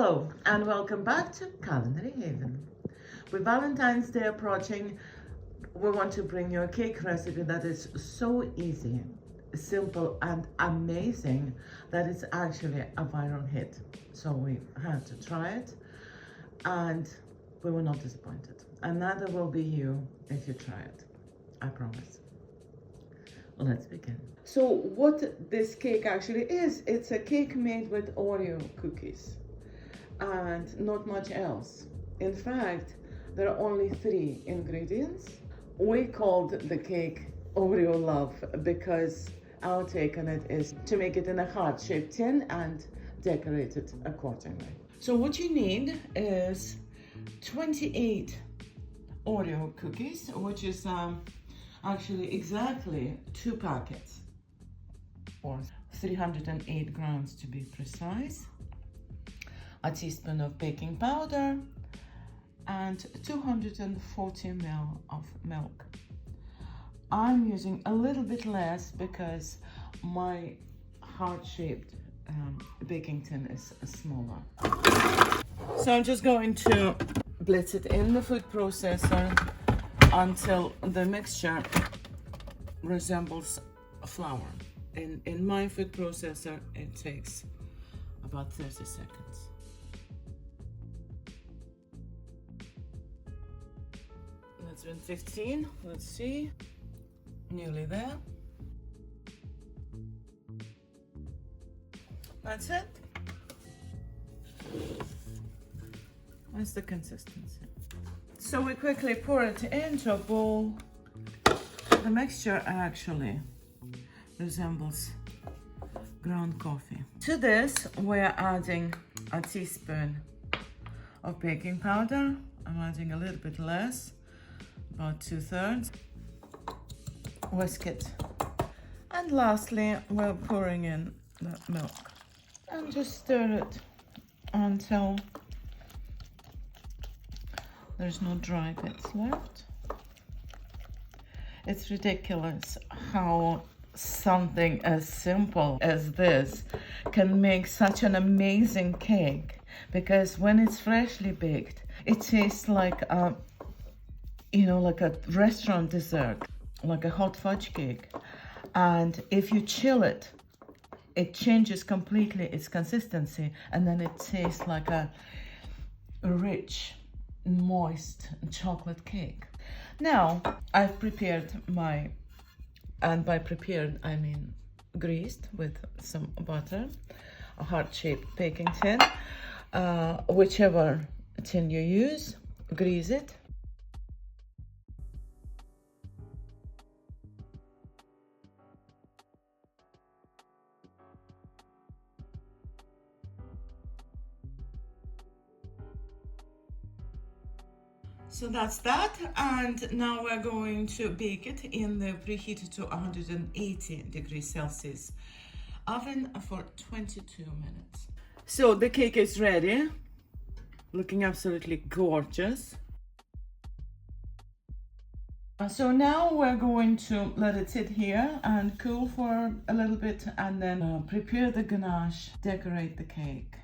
Hello and welcome back to Culinary Haven. With Valentine's Day approaching, we want to bring you a cake recipe that is so easy, simple and amazing that it's actually a viral hit. So we had to try it and we were not disappointed. And neither will be you if you try it, I promise. Let's begin. So what this cake actually is, it's a cake made with Oreo cookies and not much else. In fact, there are only 3 ingredients. We called the cake Oreo Love because our take on it is to make it in a heart-shaped tin and decorate it accordingly. So what you need is 28 Oreo cookies, which is actually exactly 2 packets, or 308 grams to be precise, a teaspoon of baking powder, and 240 ml of milk. I'm using a little bit less because my heart-shaped baking tin is smaller. So I'm just going to blitz it in the food processor until the mixture resembles flour. In my food processor, it takes about 30 seconds. That's been 15, let's see, nearly there. That's it. That's the consistency. So we quickly pour it into a bowl. The mixture actually resembles ground coffee. To this, we're adding a teaspoon of baking powder. I'm adding a little bit less, about 2/3. Whisk it. And lastly, we're pouring in the milk. And just stir it until there's no dry bits left. It's ridiculous how something as simple as this can make such an amazing cake, because when it's freshly baked, it tastes like a, like a restaurant dessert, like a hot fudge cake. And if you chill it, it changes completely its consistency, and then it tastes like a rich, moist chocolate cake. Now I've prepared my, and by prepared I mean greased with some butter, a heart-shaped baking tin. Whichever tin you use, grease it. So that's that, and now we're going to bake it in the preheated to 180 degrees Celsius oven for 22 minutes. So the cake is ready, looking absolutely gorgeous. So now we're going to let it sit here and cool for a little bit, and then prepare the ganache, decorate the cake,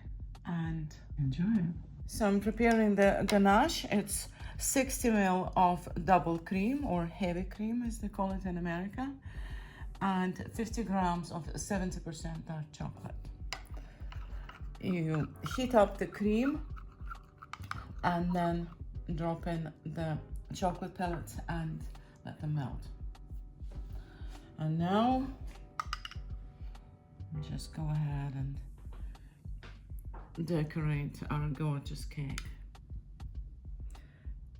and enjoy it. So I'm preparing the ganache. It's 60 ml of double cream, or heavy cream as they call it in America, and 50 grams of 70% dark chocolate. You heat up the cream and then drop in the chocolate pellets and let them melt. And now just go ahead and decorate our gorgeous cake.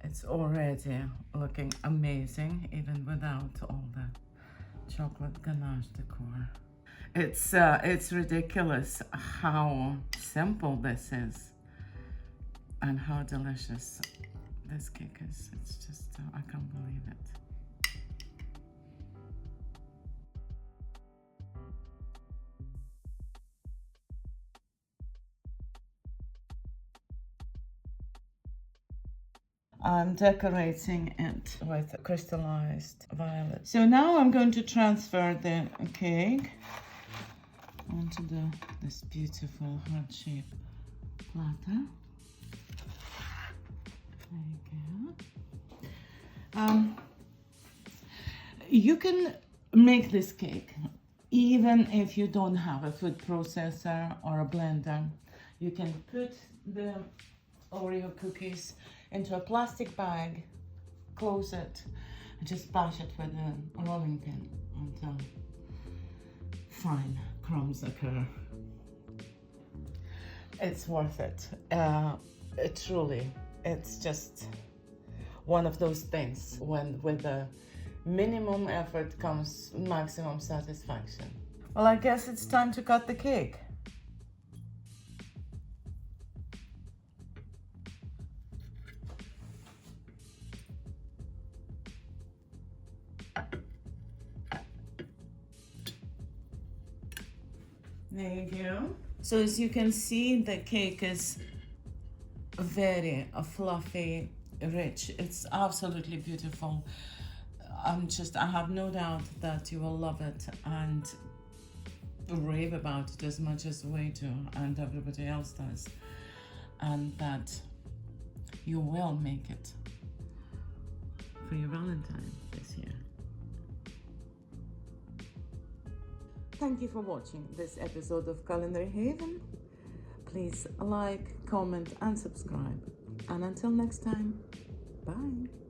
It's already looking amazing, even without all the chocolate ganache decor. It's ridiculous how simple this is and how delicious this cake is. It's just, I can't believe it. I'm decorating it with crystallized violet. So now I'm going to transfer the cake onto this beautiful heart-shaped flatter. There you go. You can make this cake even if you don't have a food processor or a blender. You can put the Oreo cookies into a plastic bag, close it, and just bash it with a rolling pin until fine crumbs occur. It's worth it. Truly, it's just one of those things when with the minimum effort comes maximum satisfaction. Well, I guess it's time to cut the cake. There you go. So as you can see, the cake is very fluffy, rich. It's absolutely beautiful. I have no doubt that you will love it and rave about it as much as we do and everybody else does, and that you will make it for your Valentine this year. Thank you for watching this episode of Culinary Haven. Please like, comment and subscribe. And until next time, bye.